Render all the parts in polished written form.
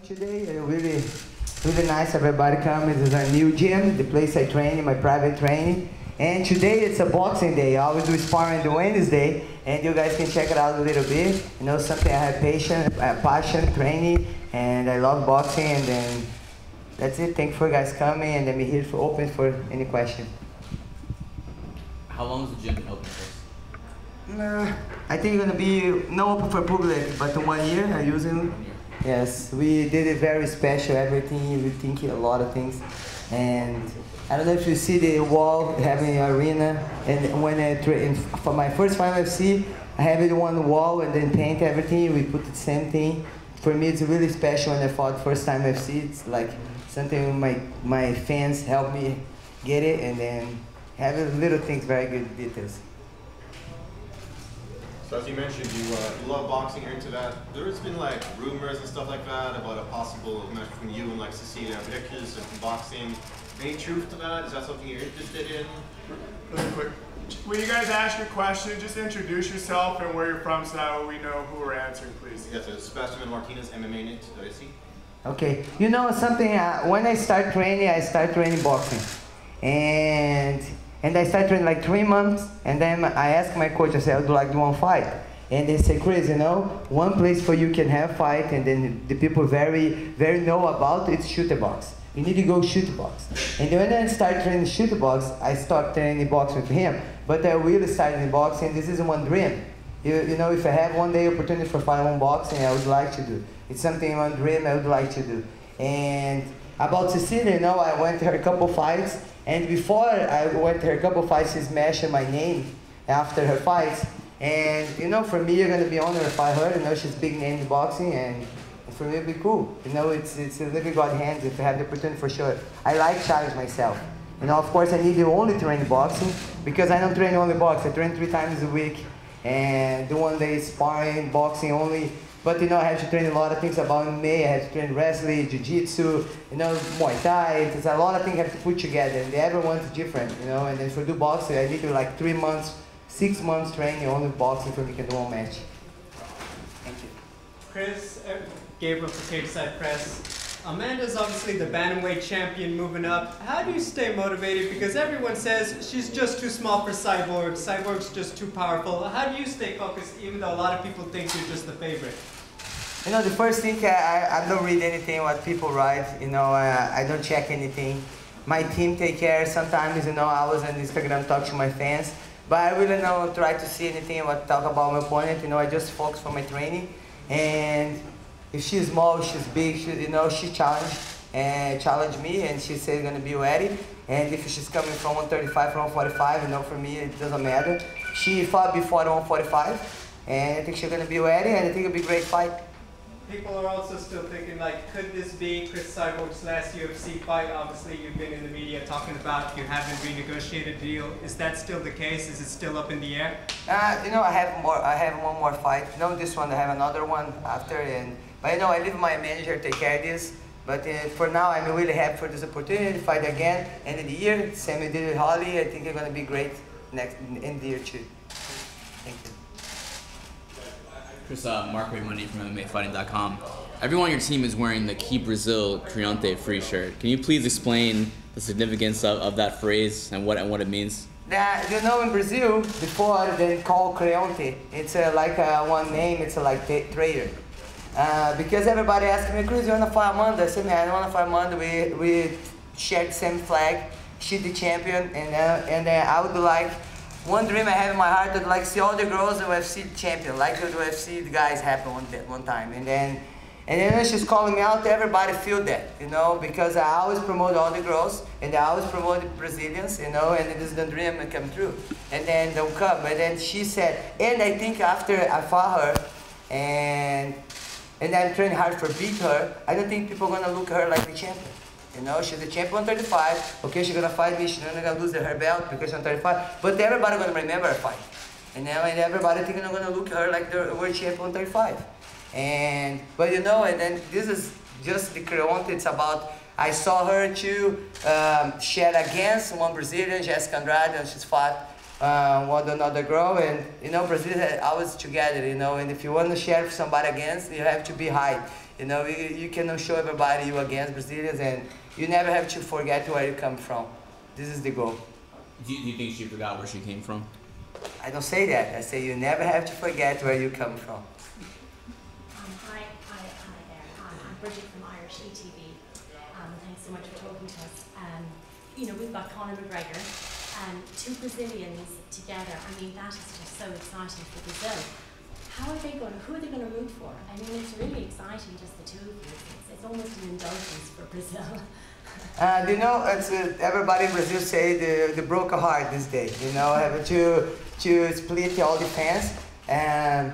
Today, really nice everybody coming. This is our new gym, the place I train, my private training. And today it's a boxing day. I always do sparring the Wednesday, and you guys can check it out a little bit. You know, something I have passion, training, and I love boxing. And then that's it. Thank you for you guys coming, and I'm here for open for any question. How long has the gym been open for? I think it's gonna be no open for public, but 1 year I usually. Yes, we did it very special, everything, we think a lot of things. And I don't know if you see the wall having an arena, and when I train, for my first fight UFC, I have it one wall and then paint everything, we put the same thing. For me it's really special when I fought first time UFC, it's like something my fans helped me get it, and then have little things, very good details. So as you mentioned, you love boxing, you're into that. There's been like rumors and stuff like that about a possible match between you and like Cecilia Brækhus and boxing. Any truth to that? Is that something you're interested in? Really quick, when you guys ask your question, just introduce yourself and where you're from so that we know who we're answering, please. Yes, it's Sebastian Martinez, MMA H.E.A.T. Okay, you know something, when I start training boxing. And I started training like 3 months, and then I asked my coach, I said, I would like to do one fight. And they said, Cris, you know, one place for you can have fight, and then the people very know about it's shoot box. You need to go shoot box. And then when I started training shoot box, I started training boxing with him. But I really started in boxing, this is one dream. You know, if I have one day opportunity for fight one boxing, I would like to do. It's something, one dream I would like to do. And about Cecilia, you know, I went to her a couple fights, and before I went to her a couple fights, she's mentioned my name after her fights. And you know, for me, you're gonna be honored if I heard. You know, she's big name in boxing, and for me, it'd be cool. You know, it's a living God hands if I have the opportunity for sure. I like challenge myself. You know, of course, I need to only train boxing because I don't train only boxing. I train 3 times a week, and do 1 day sparring, boxing only. But you know, I have to train a lot of things about MMA. I have to train wrestling, jiu-jitsu, you know, Muay Thai. There's a lot of things I have to put together, and everyone's different, you know. And then for do boxing, I need to like 3 months, 6 months training only boxing for me to do one match. Thank you. Cris, Gabriel for Cage Press. Amanda's obviously the bantamweight champion moving up. How do you stay motivated? Because everyone says she's just too small for Cyborg. Cyborg's just too powerful. How do you stay focused even though a lot of people think you're just the favorite? You know, the first thing, I don't read anything what people write. You know, I don't check anything. My team take care. Sometimes, you know, I was on Instagram talk to my fans. But I really don't try to see anything what talk about my opponent. You know, I just focus on my training. And if she's small, she's big, you know, she challenged me, and she said gonna be ready. And if she's coming from 135, from 145, you know, for me it doesn't matter. She fought before 145, and I think she's gonna be ready, and I think it'll be a great fight. People are also still thinking, like, could this be Cris Cyborg's last UFC fight? Obviously, you've been in the media talking about you haven't renegotiated a deal. Is that still the case? Is it still up in the air? You know, I have one more fight. No, this one, I have another one after, but you know, I leave my manager take care of this. But for now, I'm really happy for this opportunity to fight again. End of the year, same we did with Halle. I think it's gonna be great next end of the year too. Thank you. Cris, Mark Money from MMAfighting.com. Everyone on your team is wearing the Keep Brazil Creonte free shirt. Can you please explain the significance of that phrase and what it means? You know, in Brazil, before they call Creonte, it's like one name, it's like traitor. Because everybody asked me, Cris, you wanna fight Amanda? I said, man, I don't wanna fight Amanda. We share the same flag. She's the champion, and I would like, one dream I have in my heart, I'd like see all the girls in UFC champion, like the UFC the guys happened one time. And then when she's calling me out, everybody feel that, you know, because I always promote all the girls, and I always promote the Brazilians, you know, and it is the dream that come true. And then they'll come, but then she said, and I think after I fought her, and I'm training hard for beat her, I don't think people are gonna look at her like the champion. You know, she's the champion 135. Okay, she's gonna fight me. She's not gonna lose her belt because she's 135. But everybody gonna remember her fight. And now everybody thinking I'm gonna look at her like the world champion 135. But you know, and then this is just the Creonte. It's about, I saw her too. She had against one Brazilian, Jessica Andrade, and she's fought with another girl. And you know, Brazil always together. You know, and if you want to share somebody against, you have to be high. You know, you cannot show everybody you against Brazilians, and you never have to forget where you come from. This is the goal. Do you think she forgot where she came from? I don't say that. I say you never have to forget where you come from. Hi there. I'm Bridget from Irish ETV. Thanks so much for talking to us. You know, we've got Conor McGregor and two Brazilians together. I mean, that is just so exciting for Brazil. Who are they going to root for? I mean, it's really exciting, just the two of you. It's almost an indulgence for Brazil. You know, it's, everybody in Brazil say the broke a heart this day. You know, have to split all the fans. And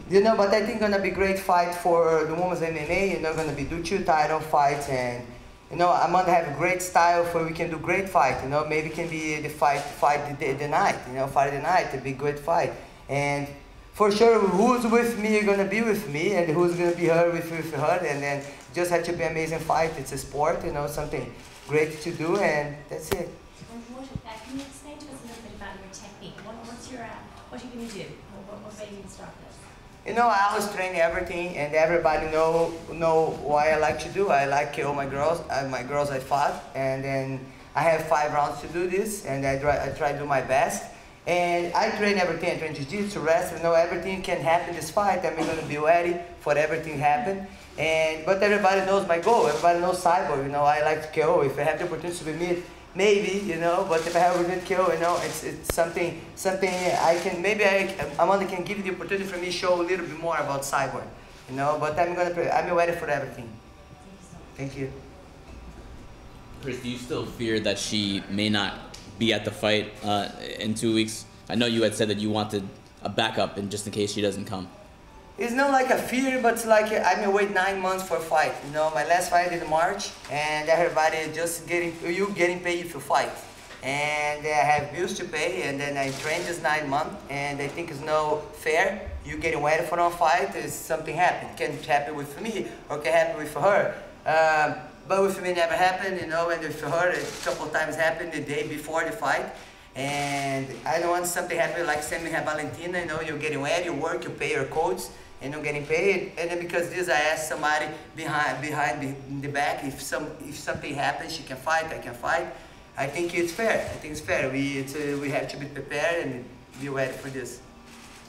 you know, but I think gonna be great fight for the women's MMA. You know, gonna be do 2 title fights, and you know, I'm gonna have a great style for we can do great fight. You know, maybe it can be the fight the night. You know, Friday night, it'll be great fight. And for sure, who's with me are gonna be with me, and who's gonna be her with her, and then just have to be amazing fight. It's a sport, you know, something great to do, and that's it. And can you explain to us a little bit about your technique? What are you going to do? What made you start this? You know, I always train everything, and everybody know what I like to do. I like KO my girls. My girls I fought, and then I have 5 rounds to do this, and I try to do my best. And I train everything. I train jiu-jitsu, wrestling. You know, everything can happen this fight. I'm gonna be ready for everything happen. But everybody knows my goal. Everybody knows Cyborg. You know, I like to KO. If I have the opportunity to be meet, maybe, you know. But if I have a good KO, you know, it's something I can. Maybe Amanda can give you the opportunity for me to show a little bit more about Cyborg. You know, but I'm ready for everything. Thank you. Cris, do you still fear that she may not be at the fight in 2 weeks? I know you had said that you wanted a backup just in case she doesn't come. It's not like a fear, but it's like I've been waiting 9 months for a fight. You know, my last fight in March, and everybody just getting paid if you fight. And I have bills to pay, and then I trained this 9 months, and I think it's no fair. You getting ready for a fight, is something happen. It can happen with me, or can happen with her. But with me never happened, you know, and with her a couple of times happened the day before the fight. And I don't want something happen like same with Valentina, you know, you're getting ready, you work, you pay your coach, and you're getting paid. And then because this, I asked somebody behind the back, if something happens, she can fight, I can fight. I think it's fair. I think it's fair. We have to be prepared and be ready for this.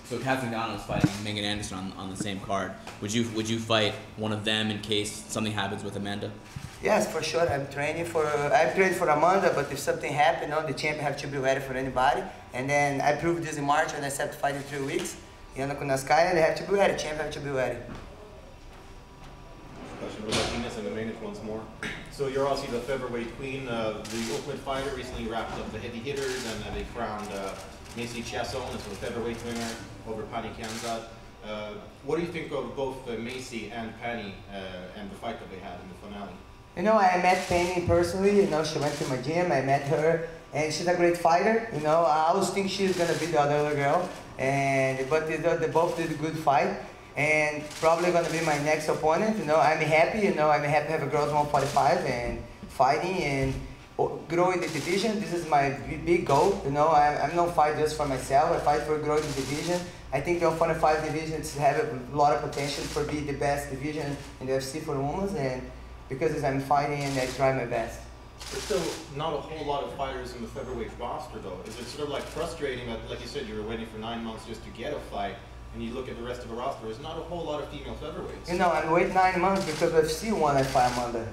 So Kat Zingano is fighting Megan Anderson on the same card. Would you fight one of them in case something happens with Amanda? Yes, for sure. I'm training for Amanda, but if something happens, you know, the champion have to be ready for anybody. And then I proved this in March when I said to fight in 3 weeks. Yana Kunaskaya, they have to be ready. Champion have to be ready. Question with Nunes and the main once more. So you're obviously the featherweight queen. The Ultimate Fighter recently wrapped up the heavy hitters, and they crowned Macy Chiasson as the featherweight winner over Pani Kianzad. What do you think of both Macy and Pani and the fight that they had in the finale? You know, I met Penny personally. You know, she went to my gym. I met her, and she's a great fighter. You know, I always think she's gonna be the other girl, but they both did a good fight, and probably gonna be my next opponent. You know, I'm happy. You know, I'm happy to have a girls 145 and fighting and growing the division. This is my big goal. You know, I'm not fight just for myself. I fight for growing the division. I think the 145 divisions have a lot of potential for being the best division in the UFC for women, and because I'm fighting and I try my best. There's still not a whole lot of fighters in the featherweight roster, though. Is it sort of like frustrating that, like you said, you were waiting for 9 months just to get a fight, and you look at the rest of the roster, there's not a whole lot of female featherweights? You know, I wait 9 months because UFC won I fight Amanda,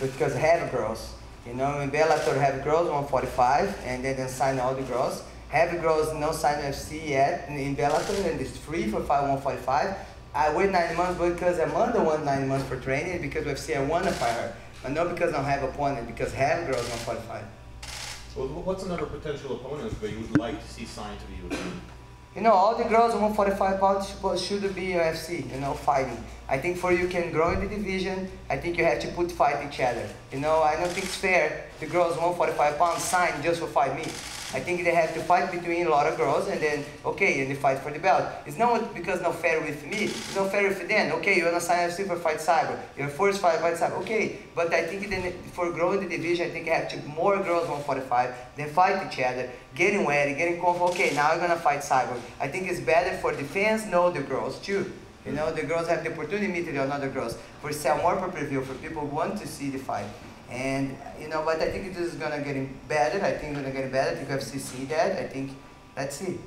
because I have girls. You know, in Bellator I have girls 145, and they didn't sign all the girls. Have girls no sign UFC yet in Bellator, and it's free for fight 145. I wait 9 months because Amanda won 9 months for training, because UFC I want to fight her. But not because I don't have opponent, because I have girls 145. Well, what's another potential opponent that you would like to see signed to the UFC? You know, all the girls 145 pounds should be UFC, you know, fighting. I think for you can grow in the division, I think you have to fight each other. You know, I don't think it's fair the girls 145 pounds sign just for fight me. I think they have to fight between a lot of girls, and then, okay, and they fight for the belt. It's not because not fair with me, it's not fair with them. Okay, you're gonna sign UFC for fight Cyber, your first fight Cyber, okay. But I think then for growing the division, I think I have to more girls 145, then fight each other, getting ready, getting comfortable. Okay, now I'm gonna fight Cyber. I think it's better for the fans know the girls too. You know, the girls have the opportunity to meet the other girls. For sell more pay-per-view, for people who want to see the fight. And, you know, but I think it is going to get better. I think it's going to get better. I think UFC see that. I think, let's see.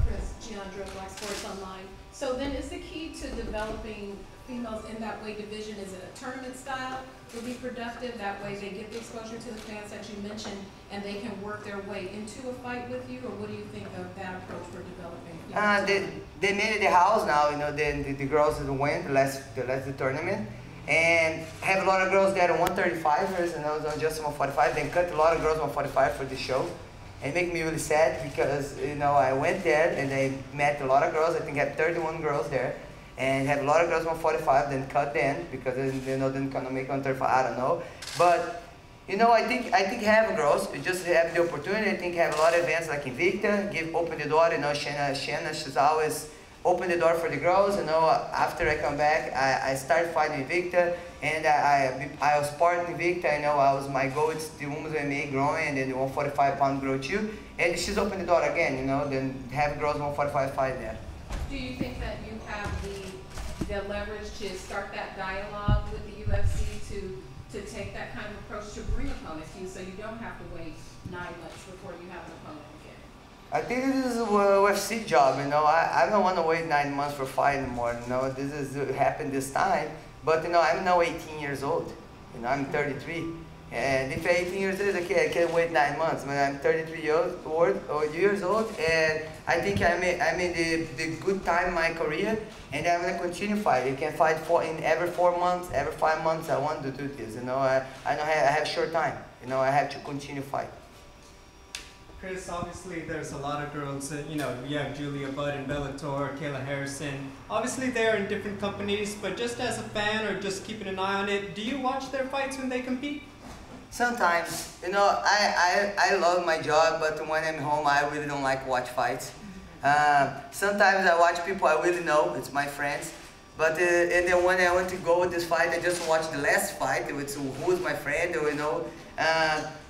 Cris, Giandra, Black Sports Online. So then is the key to developing females in that weight division, is it a tournament style would be productive? That way they get the exposure to the fans that you mentioned and they can work their way into a fight with you? Or what do you think of that approach for developing females? They made it the house now, you know, the girls that win the tournament. And have a lot of girls there at 135ers, and I was on just 145. They cut a lot of girls 145 for the show. And it made me really sad because, you know, I went there and I met a lot of girls. I think I had 31 girls there. And have a lot of girls 145, then cut them because they know they're gonna make 135. I don't know. But, you know, I think have girls, you just have the opportunity. I think have a lot of events like Invicta, open the door. You know, Shanna, she's always open the door for the girls. You know, after I come back, I start fighting Invicta, and I was part of Invicta. You know, my goal is the women's MMA growing, and then the 145-pound grow too. And she's opened the door again. You know, then have girls 145 fight there. Do you think that you have the leverage to start that dialogue with the UFC to take that kind of approach to bring opponents to you, so you don't have to wait 9 months before you have an opponent again? I think this is a UFC job, you know. I don't want to wait 9 months for a fight anymore, you know. This is happened this time. But, you know, I'm now 18 years old. You know, I'm 33. And if I'm 18 years old, okay, I can't wait 9 months. But I'm 33 years old, and I think I'm in the good time in my career, and I'm going to continue fighting. You can fight in every 4 months, every 5 months. I want to do this, you know. I know I have short time. You know, I have to continue fight. Cris, obviously there's a lot of girls, you know, you have Julia Budd in Bellator, Kayla Harrison. Obviously they're in different companies, but just as a fan or just keeping an eye on it, do you watch their fights when they compete? Sometimes, you know, I love my job, but when I'm home, I really don't like watch fights. Sometimes I watch people I really know, it's my friends. But and then when I want to go with this fight, I just watch the last fight with who's my friend, or, you know.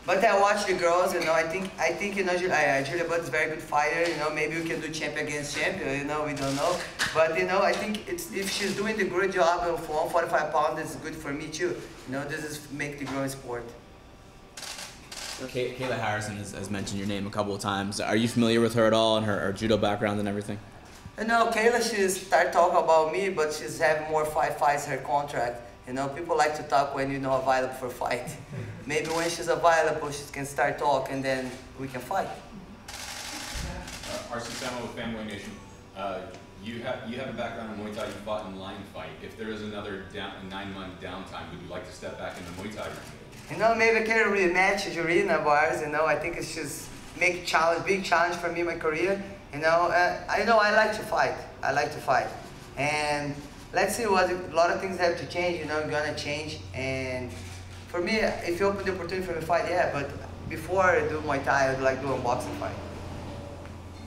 But I watch the girls, you know. I think you know, Julia Budd is a very good fighter. You know, maybe we can do champion against champion. You know, we don't know. But, you know, I think if she's doing the good job for 145 pounds, it's good for me too. You know, this is make the growing sport. Kayla Harrison has mentioned your name a couple of times. Are you familiar with her at all and her judo background and everything? No, Kayla, she started talking about me, but she's having more fights her contract. You know, people like to talk when you're not available for a fight. Maybe when she's available, she can start talking, and then we can fight. RC Samo with Fanboy Nation. You have a background in Muay Thai. You fought in line fight. If there is another 9-month downtime, would you like to step back into Muay Thai? You know, maybe I can rematch Jurina Bars. You know, I think it's just big challenge for me in my career. You know, I like to fight. I like to fight, and let's see what a lot of things have to change. You know, gonna change. And for me, if you open the opportunity for me to fight, yeah. But before I do Muay Thai, I'd like to do a boxing fight.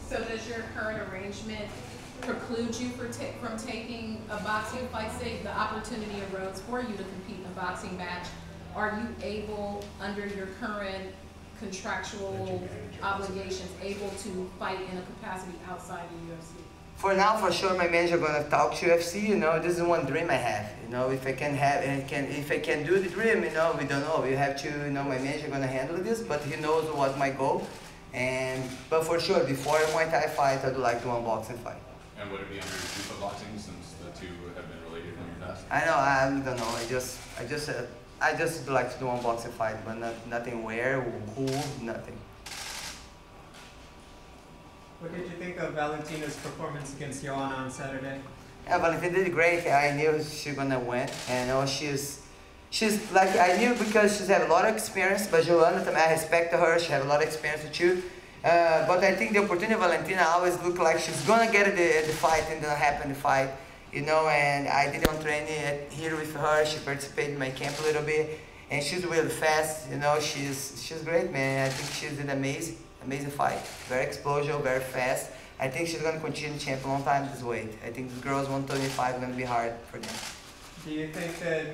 So does your current arrangement preclude you from taking a boxing fight? Say the opportunity arose for you to compete in a boxing match. Are you able, under your current contractual obligations, able to fight in a capacity outside the UFC? For now, for sure, my manager gonna talk to UFC. You know, this is one dream I have. You know, if I can do the dream, you know, we don't know. We have to, you know, my manager gonna handle this, but he knows what my goal. But for sure, before a Muay Thai fight, I'd like to do a boxing fight. And would it be under Judo boxing, since the two have been related in your past? I know. I don't know. I just like to do one boxing fight, but nothing where, who, nothing. What did you think of Valentina's performance against Joanna on Saturday? Yeah, Valentina did great. I knew she was gonna win, and you know, she's like, I knew because she's had a lot of experience. But Joanna, I respect her. She has a lot of experience too. But I think the opportunity of Valentina always looked like she's gonna get the fight, and then happen the fight. You know, and I did on training here with her. She participated in my camp a little bit, and she's really fast. You know, she's great, man. I think she did amazing fight. Very explosive, very fast. I think she's gonna continue to champ a long time this weight. I think the girls 125 is gonna be hard for them. Do you think that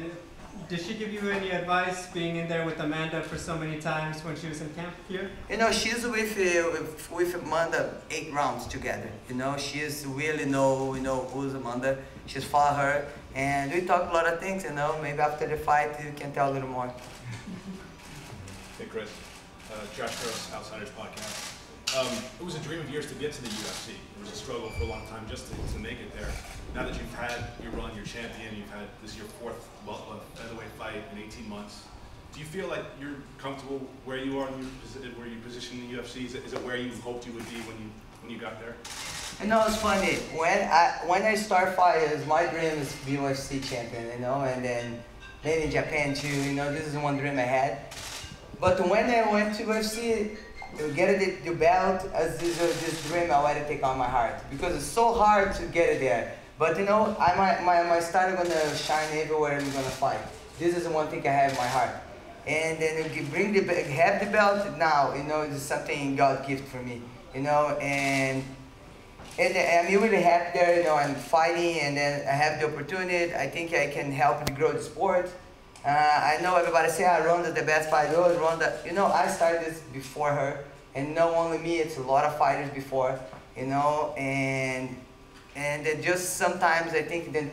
Did she give you any advice being in there with Amanda for so many times when she was in camp here? You know, she's with Amanda 8 rounds together. You know, she's really know who's Amanda. She's follow her, and we talk a lot of things. You know, maybe after the fight you can tell a little more. Hey Cris, Josh Gross, Outsiders Podcast. It was a dream of yours to get to the UFC. It was a struggle for a long time just to make it there. Now that you've had your run, you're champion, you've had this your 4th featherweight fight in 18 months. Do you feel like you're comfortable where you are, where you position in the UFC? Is it where you hoped you would be when you got there? You know, it's funny. When I start fighting, my dream is to be UFC champion. You know, and then maybe in Japan too. You know, this is one dream I had. But when I went to UFC, get the belt, this dream I already take on my heart, because it's so hard to get it there. But you know, my style gonna shine everywhere I'm gonna fight. This is the one thing I have in my heart. And then you have the belt now. You know, it's something God gift for me. You know, and I'm really happy there. You know, I'm fighting, and then I have the opportunity. I think I can help to grow the sport. I know everybody say, Ronda's the best fighter. Ronda, you know, I started this before her, and not only me, it's a lot of fighters before, you know, and then just sometimes I think they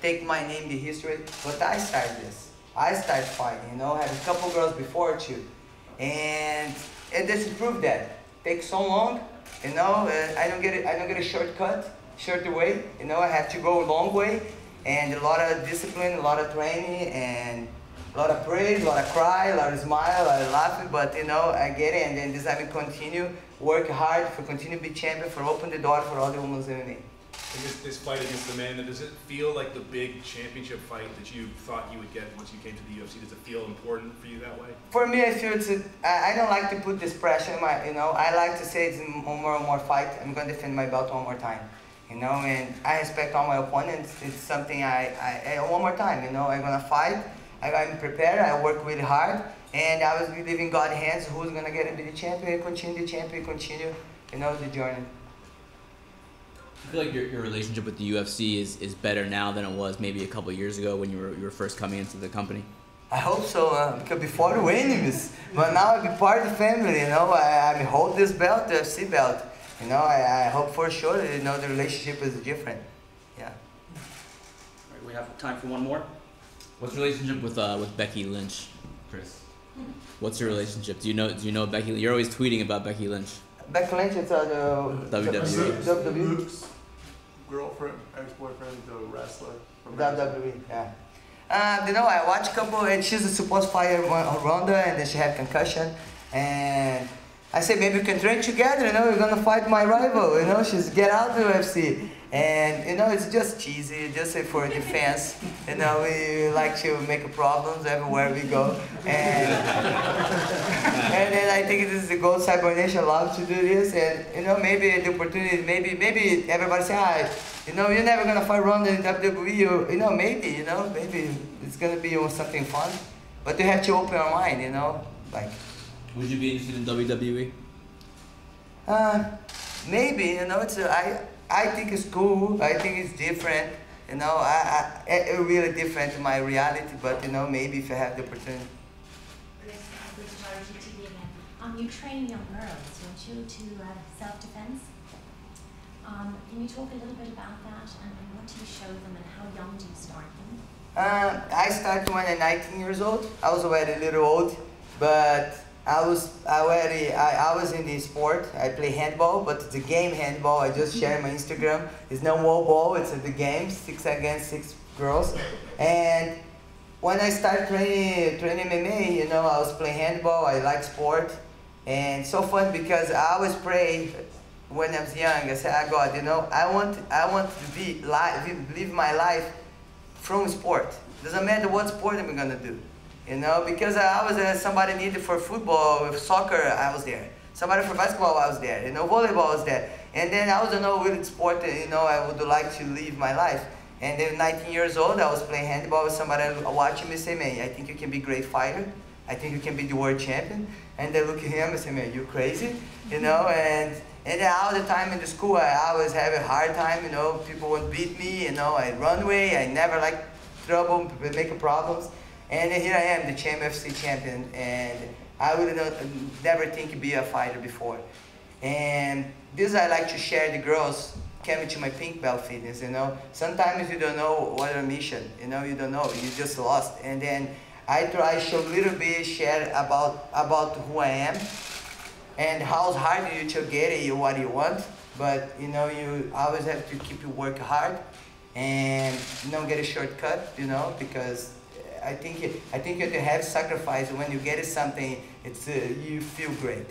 take my name, the history, but I started this. I started fighting, you know, I had a couple girls before too, and this proved that. Takes so long, you know, I don't get a short way, you know, I have to go a long way. And a lot of discipline, a lot of training, and a lot of praise, a lot of cry, a lot of smile, a lot of laughing. But you know, I get it, and then this time I continue, work hard for continue to be champion, for open the door for all the women's MMA. This fight against Amanda, does it feel like the big championship fight that you thought you would get once you came to the UFC? Does it feel important for you that way? For me, I feel I don't like to put this pressure in my, you know, I like to say it's more fight. I'm going to defend my belt one more time. You know, and I respect all my opponents. It's something I one more time, you know, I'm gonna fight. I'm prepared, I work really hard, and I was believe in God's hands who's gonna get to be the champion, continue, you know, the journey. I feel like your relationship with the UFC is better now than it was maybe a couple of years ago when you were first coming into the company? I hope so, because before we were enemies, but now I be part of the family, you know, I hold this belt, the UFC belt. You know, I hope for sure that, you know, the relationship is different. Yeah. All right, we have time for one more. What's your relationship with Becky Lynch, Cris? What's your relationship? Do you know Becky? You're always tweeting about Becky Lynch. Becky Lynch is the WWE. Luke's girlfriend, ex-boyfriend, the wrestler from WWE. Yeah. You know, I watched a couple, and she's a supposed fighter Ronda, and then she had concussion, and I said, maybe we can train together, you know, we're gonna fight my rival, you know, she's get out of the UFC. And, you know, it's just cheesy, just for the fans. You know, we like to make problems everywhere we go. And, and then I think this is the gold Cyborg Nation allowed to do this. And, you know, maybe the opportunity, maybe everybody say, you know, you're never gonna fight Ronda in WWE, you know, maybe it's gonna be something fun. But you have to open your mind, you know, like. Would you be interested in WWE? Maybe, you know, I think it's cool. I think it's different. You know, it's really different to my reality. But you know, maybe if I have the opportunity. You train young girls, don't you, to self-defense? Can you talk a little bit about that, and what do you show them, and how young do you start them? I started when I'm 19 years old. I was already a little old, but I was in the sport. I play handball, but it's a game handball. I just share my Instagram. It's no wall ball. It's the game, 6 against 6 girls. And when I started training MMA, you know, I was playing handball. I like sport, and so fun because I always pray when I was young. I said, God, you know, I want to live my life from sport. Doesn't matter what sport I'm gonna do. You know, because I was somebody needed for football, soccer, I was there. Somebody for basketball, I was there. You know, volleyball was there. And then I was with sport, you know, I would like to live my life. And then 19 years old, I was playing handball with somebody watching me say, man, I think you can be a great fighter. I think you can be the world champion. And they look at him and say, man, you crazy? You know, and then all the time in the school, I always have a hard time, you know, people would beat me, you know, I run away, I never like trouble, make problems. And here I am, the UFC champion, and I would never think to be a fighter before. And this I like to share. The girls came to my pink belt fitness, you know. Sometimes you don't know what your mission, you know, you don't know, you just lost. And then I try to show a little bit, share about who I am and how hard you to get it, what you want. But you know, you always have to keep you work hard and don't get a shortcut, you know, because I think you have to have sacrifice. When you get something, it's you feel great.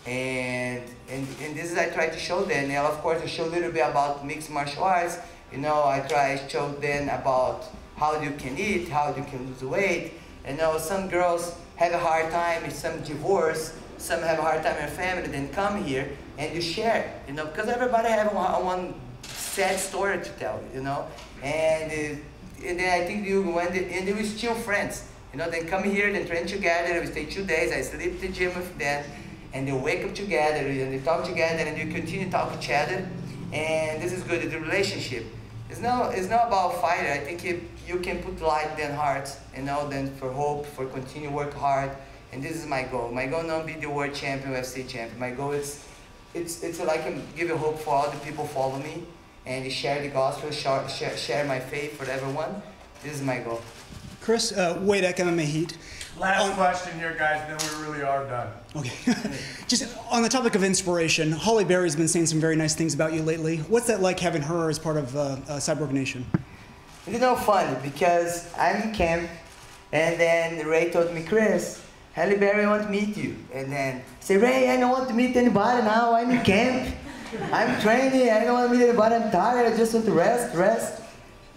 And this is I try to show them. And of course, I show a little bit about mixed martial arts. You know, I try to show them about how you can eat, how you can lose weight. You know, some girls have a hard time, some divorce, some have a hard time in their family, then come here and you share, you know, because everybody have one sad story to tell, you know. And then I think and we're still friends, you know. They come here, they train together, we stay 2 days, I sleep at the gym with them, and they wake up together, and they talk together, and you continue to talk to each other, and this is good, the relationship. It's not about fighter. I think you can put light in hearts, you know, then for hope, for continue work hard, and this is my goal. My goal not be the world champion, UFC champion. My goal is, it's like give a hope for all the people follow me, and share the gospel, share my faith for everyone. This is my goal. Cris, weight at MMA H.E.A.T. Last question here, guys, and then we really are done. Okay. Just on the topic of inspiration, Halle Berry's been saying some very nice things about you lately. What's that like having her as part of Cyborg Nation? It's not funny because I'm in camp, and then Ray told me, Cris, Halle Berry wants to meet you. And then I say, Ray, I don't want to meet anybody now. I'm in camp. I'm training. I don't want to meet anybody. I'm tired. I just want to rest.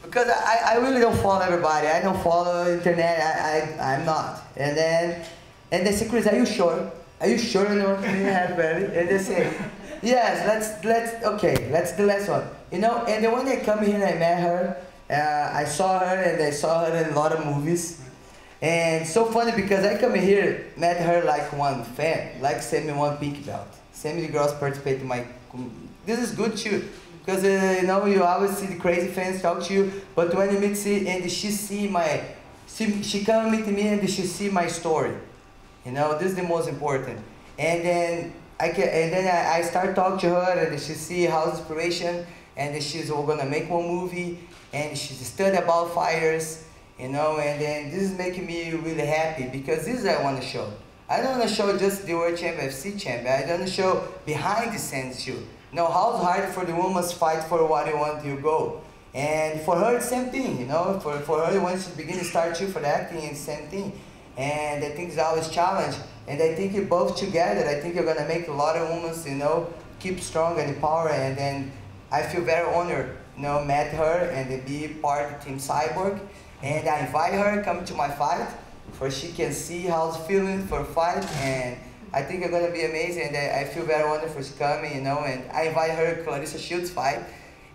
Because I really don't follow everybody. I don't follow internet. I'm not. And they say, Cris, are you sure? Are you sure you want to meet Halle Berry? And they say, yes, okay, that's the last one. You know, and then when I come here, I met her. I saw her, and I saw her in a lot of movies. And so funny because I come here, met her like one fan, like send me one pink belt. Send me the girls participate in my. This is good too. Because you know, you always see the crazy fans talk to you, but when you meet and she come meet me and she see my story, you know, this is the most important. And then I start talking to her, and she see how's inspiration, and she's gonna make one movie, and she's study about fighters, you know, and then this is making me really happy because this is what I want to show. I don't want to show just the world champion, UFC champion. I want to show behind the scenes too. Know how hard for the women fight for what they want to go. And for her, it's the same thing, you know. For her, when she begin to start to for the acting, it's the same thing. And I think it's always challenge. And I think you both together, I think you're gonna make a lot of women, you know, keep strong and empowered. And then I feel very honored, you know, met her and be part of Team Cyborg. And I invite her come to my fight, for she can see how it's feeling for fight. And I think it's gonna be amazing, and I feel very honored for coming, you know. And I invite her to Clarissa Shields fight,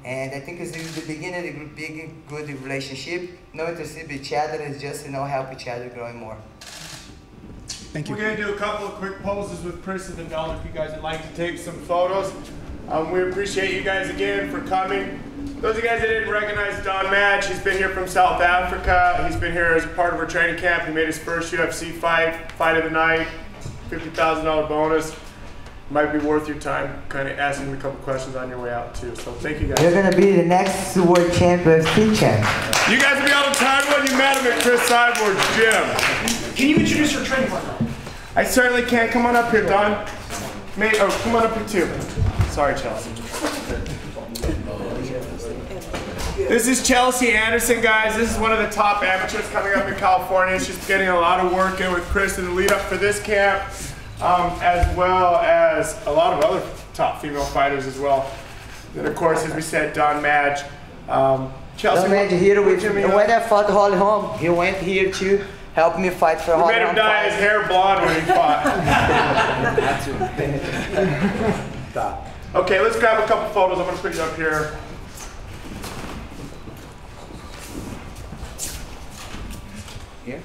and I think it's the beginning of a big, good relationship. No interest with each other, it's just, you know, help each other growing more. Thank you. We're gonna do a couple of quick poses with Cris and Adele if you guys would like to take some photos. We appreciate you guys again for coming. Those of you guys that didn't recognize Don Madge, he's been here from South Africa. He's been here as a part of our training camp. He made his first UFC fight of the night. $50,000 bonus. Might be worth your time kind of asking a couple questions on your way out too. So thank you guys. You're going to be the next world champion, UFC champ. You guys will be on the time when you met him at Cris Cyborg's gym. Can you introduce your training partner? I certainly can. Come on up here, Don. Come on up here too. Sorry, Chelsea. This is Chelsea Anderson, guys. This is one of the top amateurs coming up in California. She's getting a lot of work in with Cris in the lead up for this camp, as well as a lot of other top female fighters as well. And of course, as we said, Don Madge. Chelsea, Don Madge here with me. When I fought Holly Holm, he went here to help me fight for Holly Holm. We made him dye his hair blonde when he fought. Okay, let's grab a couple photos. I'm going to put you up here. Here?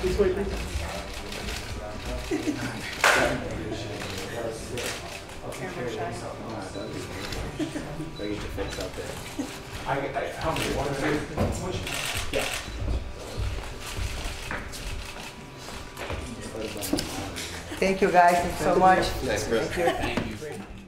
This way, please. Camera shy. Gotta get your face out there. How many? One or two? Yeah. Thank you guys so much. Thanks, Chris. Thank you. Thank you.